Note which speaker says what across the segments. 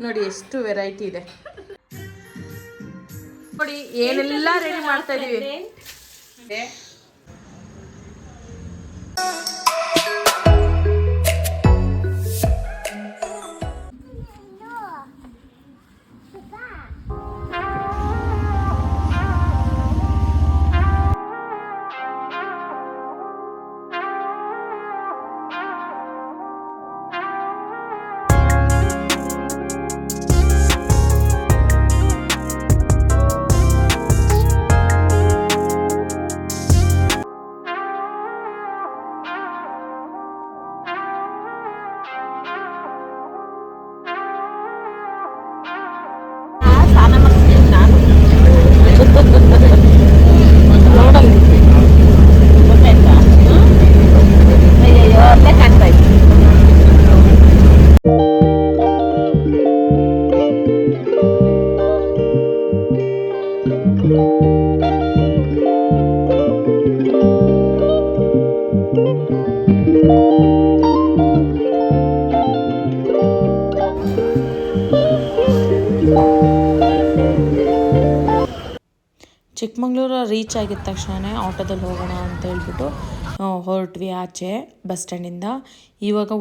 Speaker 1: ನೋಡಿ ಎಷ್ಟು ವೆರೈಟಿ ಇದೆ ನೋಡಿ ಏನೆಲ್ಲ ರೆಡಿ ಮಾಡ್ತಾ ಇದೀವಿ. ಚಿಕ್ಕಮಂಗ್ಳೂರು ರೀಚ್ ಆಗಿದ ತಕ್ಷಣ ಆಟೋದಲ್ಲಿ ಹೋಗೋಣ ಅಂತ ಹೇಳ್ಬಿಟ್ಟು ಹೊರಟ್ವಿ ಆಚೆ ಬಸ್ ಸ್ಟ್ಯಾಂಡಿಂದ. ಇವಾಗ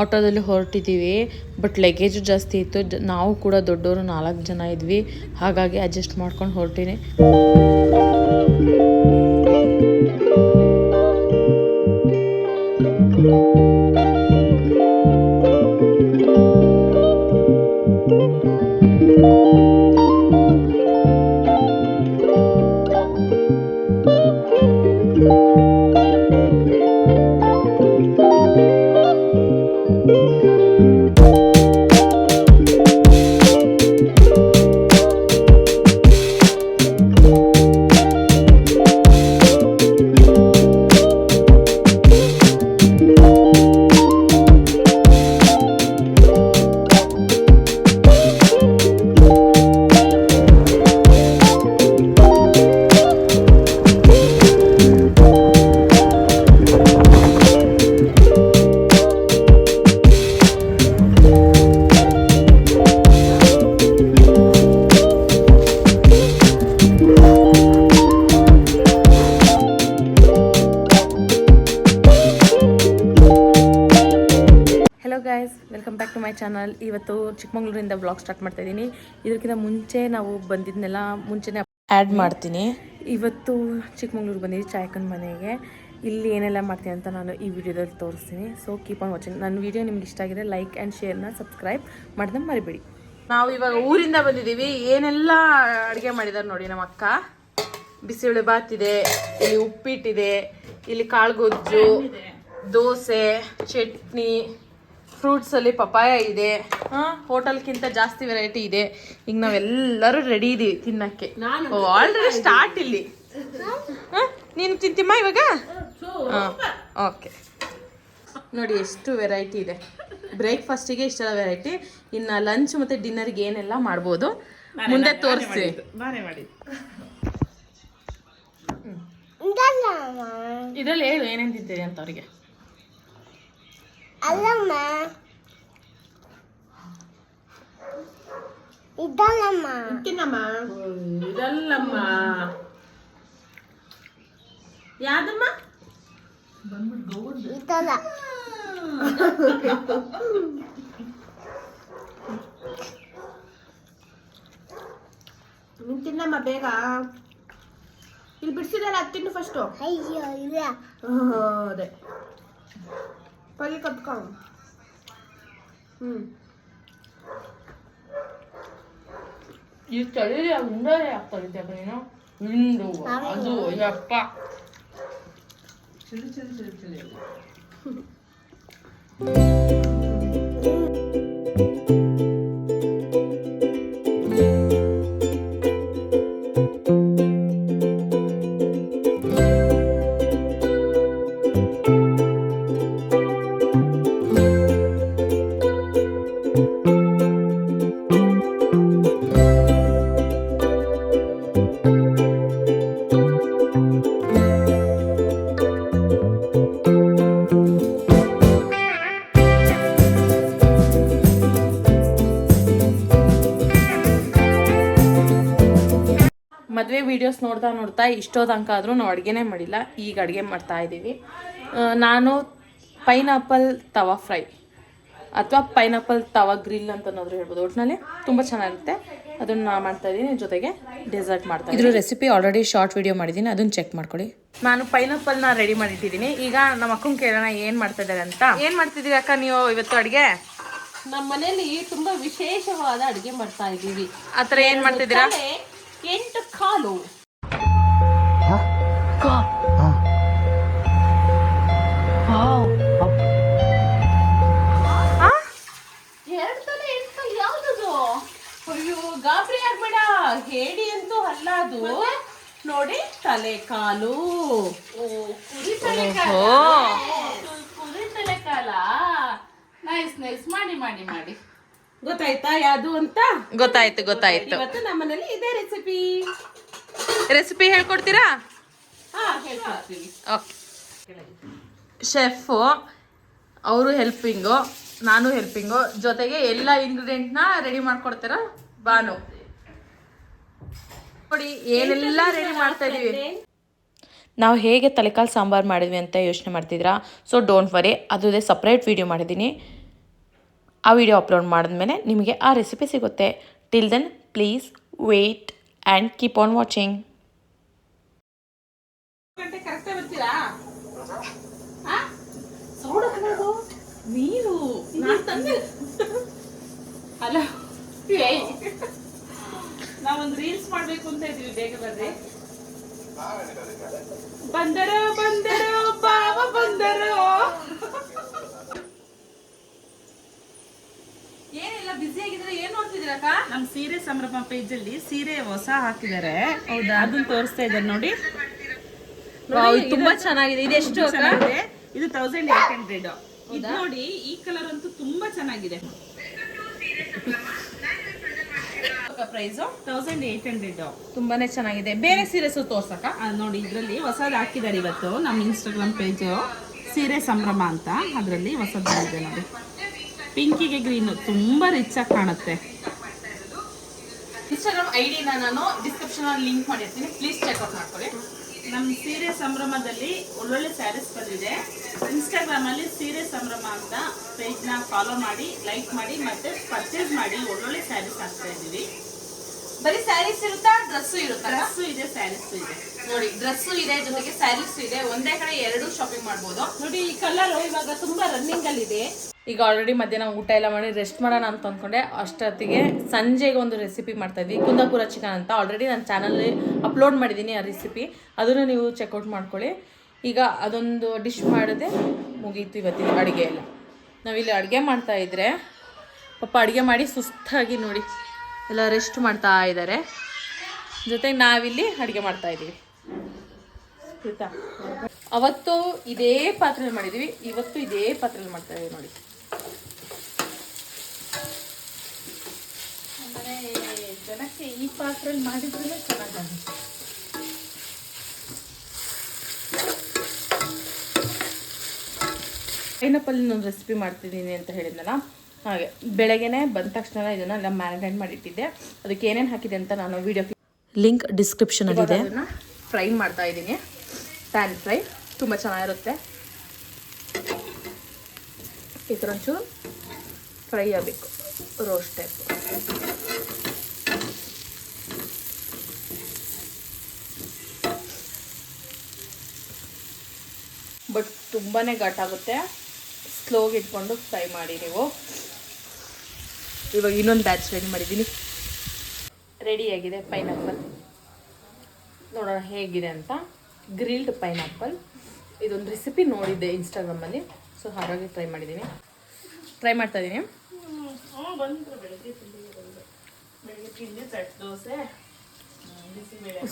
Speaker 1: ಆಟೋದಲ್ಲಿ ಹೊರಟಿದ್ದೀವಿ. ಬಟ್ ಲಗೇಜು ಜಾಸ್ತಿ ಇತ್ತು. ನಾವು ಕೂಡ ದೊಡ್ಡವರು 4 ಜನ ಇದ್ವಿ. ಹಾಗಾಗಿ ಅಡ್ಜಸ್ಟ್ ಮಾಡ್ಕೊಂಡು ಹೊರಟಿನಿ. Welcome back to my channel. ಇವತ್ತು ಚಿಕ್ಕಮಂಗ್ಳೂರಿಂದ ಬ್ಲಾಗ್ ಸ್ಟಾರ್ಟ್ ಮಾಡ್ತಾ ಇದ್ದೀನಿ. ಇದಕ್ಕಿಂತ ಮುಂಚೆ ನಾವು ಬಂದಿದ್ದನ್ನೆಲ್ಲ ಮುಂಚೆನೇ ಆ್ಯಡ್ ಮಾಡ್ತೀನಿ. ಇವತ್ತು ಚಿಕ್ಕಮಂಗ್ಳೂರು ಬಂದಿದ್ದೀನಿ ಚಾಯಕನ ಮನೆಗೆ. ಇಲ್ಲಿ ಏನೆಲ್ಲ ಮಾಡ್ತೀನಿ ಅಂತ ನಾನು ಈ ವಿಡಿಯೋದಲ್ಲಿ ತೋರಿಸ್ತೀನಿ. So keep on watching. ನನ್ನ ವಿಡಿಯೋ ನಿಮ್ಗೆ ಇಷ್ಟ ಆಗಿದೆ ಲೈಕ್ ಆ್ಯಂಡ್ ಶೇರ್ನ ಸಬ್ಸ್ಕ್ರೈಬ್ ಮಾಡೋದನ್ನ ಮರಿಬೇಡಿ. ನಾವು ಇವಾಗ ಊರಿಂದ ಬಂದಿದ್ದೀವಿ. ಏನೆಲ್ಲ ಅಡುಗೆ ಮಾಡಿದ್ದಾರೆ ನೋಡಿ ನಮ್ಮ ಅಕ್ಕ. ಬಿಸಿಬೇಳೆ ಬಾತ್ ಇದೆ, ಇಲ್ಲಿ ಉಪ್ಪಿಟ್ಟಿದೆ, ಇಲ್ಲಿ ಕಾಳುಗೊಜ್ಜು, ದೋಸೆ, ಚಟ್ನಿ, ಫ್ರೂಟ್ಸಲ್ಲಿ ಪಪಾಯ ಇದೆ. ಹೋಟೆಲ್ಗಿಂತ ಜಾಸ್ತಿ ವೆರೈಟಿ ಇದೆ. ಈಗ ನಾವೆಲ್ಲರೂ ರೆಡಿ ಇದೀವಿ ತಿನ್ನಕ್ಕೆ. ಆಲ್ರೆಡಿ ಸ್ಟಾರ್ಟ್ ಇಲ್ಲಿ. ನೀನು ತಿಂತಿಮ್ಮ ಇವಾಗ? ಓಕೆ. ನೋಡಿ ಎಷ್ಟು ವೆರೈಟಿ ಇದೆ. ಬ್ರೇಕ್ಫಾಸ್ಟಿಗೆ ಇಷ್ಟೆಲ್ಲ ವೆರೈಟಿ. ಇನ್ನು ಲಂಚ್ ಮತ್ತು ಡಿನ್ನರ್ಗೆ ಏನೆಲ್ಲ ಮಾಡ್ಬೋದು ಮುಂದೆ ತೋರಿಸ್ತೀವಿ. ಇದರಲ್ಲಿ ಹೇಳು ಏನೇನು ತಿಂತೀರಿ ಅಂತ ಅವ್ರಿಗೆ.
Speaker 2: ಅಲ್ಲಮ್ಮ ಇದಲ್ಲಮ್ಮ ತಿನ್ನಮ್ಮ
Speaker 1: ಇದಲ್ಲಮ್ಮ ಯಾದಮ್ಮ
Speaker 2: ಇದಲ್ಲ
Speaker 3: ನೀನು ತಿನ್ನಮ್ಮ ಬೇಗ. ಇಲ್ಲಿ ಬಿಡಿಸಿದಲ್ಲ ಅದು ತಿನ್ನು ಫಸ್ಟು.
Speaker 2: ಅಯ್ಯೋ ಇಲ್ಲ
Speaker 3: ಅದೇ ಪಲ್ಯ ಕಟ್ಕೊ.
Speaker 1: ಈ ಚಳಿಲಿ ಉಂಡೆ ಆಗ್ತಾ ನೀನು ನಿಂದು ಅದು ಯಪ್ಪ ಚಳಿ ಚಳಿ ಚಳಿ ಚಳಿ. ಮದುವೆ ವೀಡಿಯೋಸ್ ನೋಡ್ತಾ ಇಷ್ಟೋ ತನಕ ಆದರೂ ನಾವು ಅಡುಗೆನೇ ಮಾಡಿಲ್ಲ. ಈಗ ಅಡುಗೆ ಮಾಡ್ತಾ ಇದ್ದೀವಿ. ನಾನು ಪೈನಾಪಲ್ ತವಾ ಫ್ರೈ ಅಥವಾ ಪೈನಾಪಲ್ ತವಾ ಗ್ರಿಲ್ ಅಂತನಾದರೂ ಹೇಳ್ಬೋದು. ಒಟ್ಟಿನಲ್ಲಿ ತುಂಬ ಚೆನ್ನಾಗಿರುತ್ತೆ. ಅದನ್ನು ನಾನು ಮಾಡ್ತಾ ಇದ್ದೀನಿ, ಜೊತೆಗೆ ಡೆಸರ್ಟ್ ಮಾಡ್ತಾ ಇದ್ದೀನಿ. ಇದ್ರ ರೆಸಿಪಿ ಆಲ್ರೆಡಿ ಶಾರ್ಟ್ ವಿಡಿಯೋ ಮಾಡಿದ್ದೀನಿ, ಅದನ್ನು ಚೆಕ್ ಮಾಡ್ಕೊಳ್ಳಿ. ನಾನು ಪೈನಾಪಲ್ನ ರೆಡಿ ಮಾಡಿಟ್ಟಿದ್ದೀನಿ. ಈಗ ನಮ್ಮ ಅಕ್ಕನ ಕೇಳೋಣ ಏನು ಮಾಡ್ತಾ ಇದ್ದಾರೆ ಅಂತ. ಏನು ಮಾಡ್ತಿದ್ದೀರಿ ಅಕ್ಕ ನೀವು ಇವತ್ತು ಅಡುಗೆ?
Speaker 3: ನಮ್ಮ ಮನೇಲಿ ತುಂಬಾ ವಿಶೇಷವಾದ ಅಡುಗೆ ಮಾಡ್ತಾ ಇದ್ದೀವಿ.
Speaker 1: ಆ ಥರ ಏನು ಮಾಡ್ತಿದ್ದೀರಾ?
Speaker 3: 8 ಕಾಲು. ಅಯ್ಯೋ ಗಾಬರಿ ಆಗ್ಬೇಡ, ಹೇಳಿ ಅಂತೂ ಅಲ್ಲ ಅದು. ನೋಡಿ ತಲೆ ಕಾಲು. ಕುರಿ ತಲೆ ಕಾಲ. ನೈಸ್ ನೈಸ್, ಮಾಡಿ ಮಾಡಿ ಮಾಡಿ. ಗೊತ್ತಾಯ್ತಾ ಯಾವುದು ಅಂತ?
Speaker 1: ಗೊತ್ತಾಯ್ತು.
Speaker 3: ಇವತ್ತು ನಮ್ಮನೇಲಿ ಇದೇ
Speaker 1: ರೆಸಿಪಿ ಹೇಳ್ಕೊಡ್ತೀರಾ?
Speaker 3: ಹೇಳ್ಕೊಡ್ತೀವಿ.
Speaker 1: ಓಕೆ. ಶೆಫು ಅವರು ಹೆಲ್ಪಿಂಗು, ನಾನು ಹೆಲ್ಪಿಂಗು, ಜೊತೆಗೆ ಎಲ್ಲ ಇಂಗ್ರೀಡಿಯೆಂಟ್ನ ರೆಡಿ ಮಾಡ್ಕೊಡ್ತೀರಾ ಬಾನು. ನೋಡಿ ಏನೆಲ್ಲ ರೆಡಿ ಮಾಡ್ತಾ ಇದೀವಿ. ನಾವು ಹೇಗೆ ತಲೆಕಾಲು ಸಾಂಬಾರು ಮಾಡಿದ್ವಿ ಅಂತ ಯೋಚನೆ ಮಾಡ್ತಿದ್ರಾ? ಸೊ ಡೋಂಟ್ ವರಿ, ಅದೇ ಸಪ್ರೇಟ್ ವಿಡಿಯೋ ಮಾಡಿದ್ದೀನಿ. ಆ ವಿಡಿಯೋ ಅಪ್ಲೋಡ್ ಮಾಡಿದ್ಮೇಲೆ ನಿಮಗೆ ಆ ರೆಸಿಪಿ ಸಿಗುತ್ತೆ. Till then please wait and keep on watching.
Speaker 3: ನೀರು ಹಲೋ, ನಾವೊಂದು ರೀಲ್ಸ್ ಮಾಡ್ಬೇಕು ಅಂತ ಇದೀವಿ, ಬೇಗ ಬರ್ರಿ. ಬಂದರೋ ಬಾವ ಬಂದರೋ.
Speaker 1: ಏನಿಲ್ಲ, ಬಿಸಿ ಆಗಿದ್ರೆ ಏನ್ ನೋಡ್ತಿದ್ದೀರಕ್ಕ?
Speaker 3: ನಮ್ ಸೀರೆ ಸಂಭ್ರಮ ಪೇಜ್ ಅಲ್ಲಿ ಸೀರೆ ಹೊಸ ಹಾಕಿದ್ದಾರೆ. ಹೌದಾ? ಅದನ್ನ ತೋರಿಸ್ತಾ ಇದ್ದಾರೆ ನೋಡಿ.
Speaker 1: ತುಂಬಾ ಚೆನ್ನಾಗಿದೆ. ಇದು ಎಷ್ಟು
Speaker 3: ಚೆನ್ನಾಗಿದೆ? ಇದು 1800. ಇದು ನೋಡಿ, ಈ ಕಲರ್ ಅಂತೂ ತುಂಬಾ ಚೆನ್ನಾಗಿದೆ. ಪ್ರೈಸ್ 1800.
Speaker 1: ತುಂಬಾನೇ ಚೆನ್ನಾಗಿದೆ. ಬೇರೆ ಸೀರೆಸ್ ತೋರ್ಸಕ್ಕ?
Speaker 3: ನೋಡಿ, ಇದ್ರಲ್ಲಿ ಹೊಸದು ಹಾಕಿದ್ದಾರೆ ಇವತ್ತು. ನಮ್ಮ ಇನ್ಸ್ಟಾಗ್ರಾಮ್ ಪೇಜ್ ಸೀರೆ ಸಂಭ್ರಮ ಅಂತ, ಅದರಲ್ಲಿ ಹೊಸದು ಬಂದಿದೆ ನೋಡಿ. ಪಿಂಕಿಗೆ ಗ್ರೀನು ತುಂಬಾ ರಿಚ್ ಆಗಿ ಕಾಣುತ್ತೆ.
Speaker 1: ಇನ್ಸ್ಟಾಗ್ರಾಮ್ ಐಡಿನ ನಾನು ಡಿಸ್ಕ್ರಿಪ್ಷನ್ ಅಲ್ಲಿ ಲಿಂಕ್ ಮಾಡಿರ್ತೀನಿ, ಪ್ಲೀಸ್ ಚೆಕ್ಔಟ್ ಮಾಡ್ಕೊಳ್ಳಿ.
Speaker 3: ನಮ್ಮ ಸೀರೆ ಸಂಭ್ರಮದಲ್ಲಿ ಒಳ್ಳೊಳ್ಳೆ ಸ್ಯಾರೀಸ್ ಬಂದಿದೆ. ಇನ್ಸ್ಟಾಗ್ರಾಮ್ ಅಲ್ಲಿ ಸೀರೆ ಸಂಭ್ರಮ ಅಂತ ಪೇಜ್ ನ ಫಾಲೋ ಮಾಡಿ, ಲೈಕ್ ಮಾಡಿ, ಮತ್ತೆ ಪರ್ಚೇಸ್ ಮಾಡಿ. ಒಳ್ಳೊಳ್ಳೆ ಸ್ಯಾರೀಸ್ ಹಾಕ್ತಾ ಇದ್ದೀವಿ.
Speaker 1: ಬರೀ ಸ್ಯಾರೀಸ್ ಇರುತ್ತಾ? ಡ್ರೆಸ್ಸು ಇರುತ್ತಾ?
Speaker 3: ಡ್ರೆಸ್ಸು ಇದೆ, ಸ್ಯಾರೀಸು ಇದೆ.
Speaker 1: ನೋಡಿ, ಡ್ರೆಸ್ಸು ಇದೆ, ಜೊತೆಗೆ ಸ್ಯಾರೀಸ್ ಇದೆ. ಒಂದೇ ಕಡೆ ಎರಡು ಶಾಪಿಂಗ್ ಮಾಡ್ಬೋದು.
Speaker 3: ನೋಡಿ, ಈ ಕಲರ್ ಇವಾಗ ತುಂಬಾ ರನ್ನಿಂಗ್ ಅಲ್ಲಿ ಇದೆ.
Speaker 1: ಈಗ ಆಲ್ರೆಡಿ ಮಧ್ಯಾಹ್ನ ಊಟ ಎಲ್ಲ ಮಾಡಿ ರೆಸ್ಟ್ ಮಾಡೋಣ ಅಂತ ಅಂದ್ಕೊಂಡೆ. ಅಷ್ಟೊತ್ತಿಗೆ ಸಂಜೆಗೆ ಒಂದು ರೆಸಿಪಿ ಮಾಡ್ತಾ ಇದ್ವಿ, ಕುಂದಾಪುರ ಚಿಕನ್ ಅಂತ. ಆಲ್ರೆಡಿ ನನ್ನ ಚಾನಲಲ್ಲಿ ಅಪ್ಲೋಡ್ ಮಾಡಿದ್ದೀನಿ ಆ ರೆಸಿಪಿ, ಅದನ್ನು ನೀವು ಚೆಕ್ಔಟ್ ಮಾಡ್ಕೊಳ್ಳಿ. ಈಗ ಅದೊಂದು ಡಿಶ್ ಮಾಡಿದೆ, ಮುಗೀತು ಇವತ್ತಿನ ಅಡುಗೆ ಎಲ್ಲ. ನಾವಿಲ್ಲಿ ಅಡುಗೆ ಮಾಡ್ತಾ ಇದ್ರೆ ಪಾಪ ಅಡುಗೆ ಮಾಡಿ ಸುಸ್ತಾಗಿ ನೋಡಿ ಎಲ್ಲ ರೆಸ್ಟ್ ಮಾಡ್ತಾ ಇದ್ದಾರೆ. ಜೊತೆಗೆ ನಾವಿಲ್ಲಿ ಅಡುಗೆ ಮಾಡ್ತಾ ಇದ್ದೀವಿ. ಆಯ್ತಾ? ಅವತ್ತು ಇದೇ ಪಾತ್ರೆಯಲ್ಲಿ ಮಾಡಿದ್ದೀವಿ, ಇವತ್ತು ಇದೇ ಪಾತ್ರೆಯಲ್ಲಿ ಮಾಡ್ತಾ ಇದ್ದೀವಿ ನೋಡಿ.
Speaker 3: ಅಂದರೆ ಜನಕ್ಕೆ ಈ ಪಾತ್ರೆಯಲ್ಲಿ ಮಾಡಿದ್ರೆ ಚೆನ್ನಾಗಾಗುತ್ತೆ.
Speaker 1: ಪೈನಾಪಲ್ ಒಂದು ರೆಸಿಪಿ ಮಾಡ್ತಿದ್ದೀನಿ ಅಂತ ಹೇಳಿದ್ನಲ್ಲ, ಹಾಗೆ ಬೆಳಗ್ಗೆನೆ ಬಂದ ತಕ್ಷಣ ಇದನ್ನೆಲ್ಲ ಮ್ಯಾರಿನೇಟ್ ಮಾಡಿಟ್ಟಿದ್ದೆ. ಅದಕ್ಕೆ ಏನೇನು ಹಾಕಿದೆ ಅಂತ ನಾನು ವಿಡಿಯೋ ಲಿಂಕ್ ಡಿಸ್ಕ್ರಿಪ್ಷನಲ್ಲಿದೆ. ಅದನ್ನು ಫ್ರೈ ಮಾಡ್ತಾ ಇದ್ದೀನಿ, ಪ್ಯಾನ್ ಫ್ರೈ. ತುಂಬ ಚೆನ್ನಾಗಿರುತ್ತೆ. ಈ ಥರ ಒಂಚೂರು ಫ್ರೈ ಆಗಬೇಕು, ರೋಸ್ಟ್ ಟೈಪ್. ಬಟ್ ತುಂಬಾ ಘಾಟಾಗುತ್ತೆ, ಸ್ಲೋಗೆ ಇಟ್ಕೊಂಡು ಫ್ರೈ ಮಾಡಿ ನೀವು. ಇವಾಗ ಇನ್ನೊಂದು ಬ್ಯಾಚ್ ರೆಡಿ ಮಾಡಿದ್ದೀನಿ. ರೆಡಿಯಾಗಿದೆ ಪೈನಾಪಲ್. ನೋಡೋಣ ಹೇಗಿದೆ ಅಂತ. ಗ್ರಿಲ್ಡ್ ಪೈನಾಪಲ್, ಇದೊಂದು ರೆಸಿಪಿ ನೋಡಿದ್ದೆ ಇನ್ಸ್ಟಾಗ್ರಾಮಲ್ಲಿ, ಸೊ ಹಾಗಾಗಿ ಟ್ರೈ ಮಾಡ್ತಾ ಇದ್ದೀನಿ.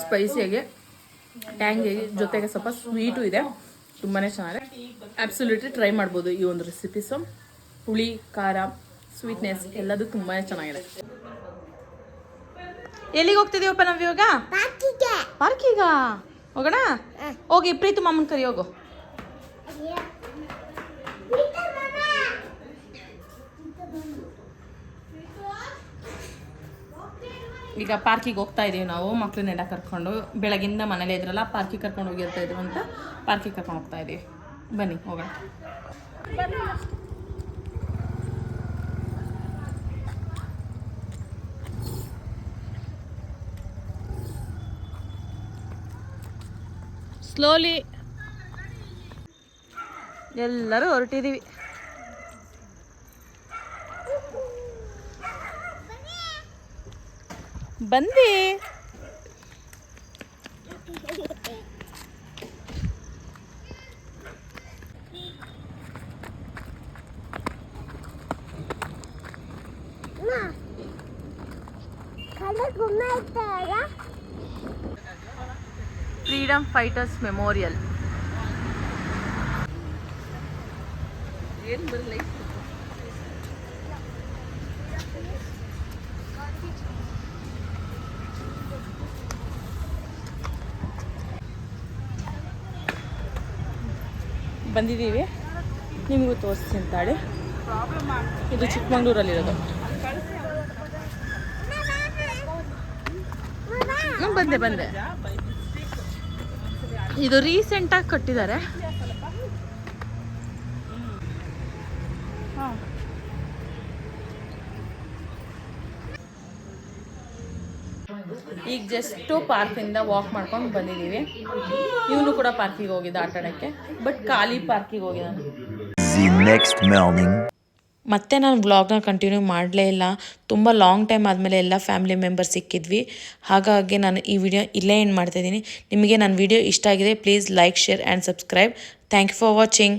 Speaker 1: ಸ್ಪೈಸಿಯಾಗಿ, ಟ್ಯಾಂಗಿಯಾಗಿ, ಜೊತೆಗೆ ಸ್ವಲ್ಪ ಸ್ವೀಟು ಇದೆ. ತುಂಬಾ ಚೆನ್ನಾಗಿದೆ. ಅಬ್ಸಲ್ಯೂಟ್ಲಿ ಟ್ರೈ ಮಾಡ್ಬೋದು ಈ ಒಂದು ರೆಸಿಪೀಸು. ಹುಳಿ, ಖಾರ, ಸ್ವೀಟ್ನೆಸ್ ಎಲ್ಲದೂ ತುಂಬಾ ಚೆನ್ನಾಗಿದೆ. ಎಲ್ಲಿಗೆ ಹೋಗ್ತಿದ್ದೀವಪ್ಪ ನಾವು ಇವಾಗ? ಪಾರ್ಕಿಗ ಹೋಗೋಣ? ಹೋಗಿ ಪ್ರೀತು ಮಾಮನ್ ಕರಿ ಹೋಗು. ಈಗ ಪಾರ್ಕಿಗೆ ಹೋಗ್ತಾ ಇದ್ದೀವಿ ನಾವು ಮಕ್ಕಳನ್ನೆಲ್ಲ ಕರ್ಕೊಂಡು. ಬೆಳಗಿಂದ ಮನೇಲಿ ಇದ್ರಲ್ಲ, ಪಾರ್ಕಿಗೆ ಕರ್ಕೊಂಡು ಹೋಗಿರ್ತಾ ಇದ್ರು ಅಂತ ಪಾರ್ಕಿಗೆ ಕರ್ಕೊಂಡು ಹೋಗ್ತಾ ಇದ್ದೀವಿ. ಬನ್ನಿ ಹೋಗೋಣ. ಸ್ಲೋಲಿ ಎಲ್ಲರೂ ಹೊರಟಿದ್ದೀವಿ. ಬಂದಿ ಫ್ರೀಡಮ್ ಫೈಟರ್ಸ್ ಮೆಮೋರಿಯಲ್. ಬಂದಿದ್ದೀವಿ, ನಿಮಗೂ ತೋರಿಸ್ತೀನಿ ತಾಳಿ. ಇದು ಚಿಕ್ಕಮಂಗ್ಳೂರಲ್ಲಿರೋದು. ಬಂದೆ. ಇದು ರೀಸೆಂಟಾಗಿ ಕಟ್ಟಿದ್ದಾರೆ. ಈಗ ಜಸ್ಟು ಪಾರ್ಕಿಂದ ವಾಕ್ ಮಾಡ್ಕೊಂಡು ಬಂದಿದ್ದೀವಿ. ಇವನು ಕೂಡ ಪಾರ್ಕಿಗೆ ಹೋಗಿದ್ದ ಆಟ ಆಡೋಕ್ಕೆ, ಬಟ್ ಖಾಲಿ ಪಾರ್ಕಿಗೆ ಹೋಗಿದ್ದಾನೆ. ಮತ್ತೆ ನಾನು ವ್ಲಾಗ್ನ ಕಂಟಿನ್ಯೂ ಮಾಡಲೇ ಇಲ್ಲ. ತುಂಬ ಲಾಂಗ್ ಟೈಮ್ ಆದಮೇಲೆ ಎಲ್ಲ ಫ್ಯಾಮಿಲಿ ಮೆಂಬರ್ಸ್ ಸಿಕ್ಕಿದ್ವಿ. ಹಾಗಾಗಿ ನಾನು ಈ ವಿಡಿಯೋ ಇಲ್ಲೇ ಎಂಡ್ ಮಾಡ್ತಾಯಿದ್ದೀನಿ. ನಿಮಗೆ ನನ್ನ ವಿಡಿಯೋ ಇಷ್ಟ ಆಗಿದೆ, please like, share and subscribe. Thank you for watching.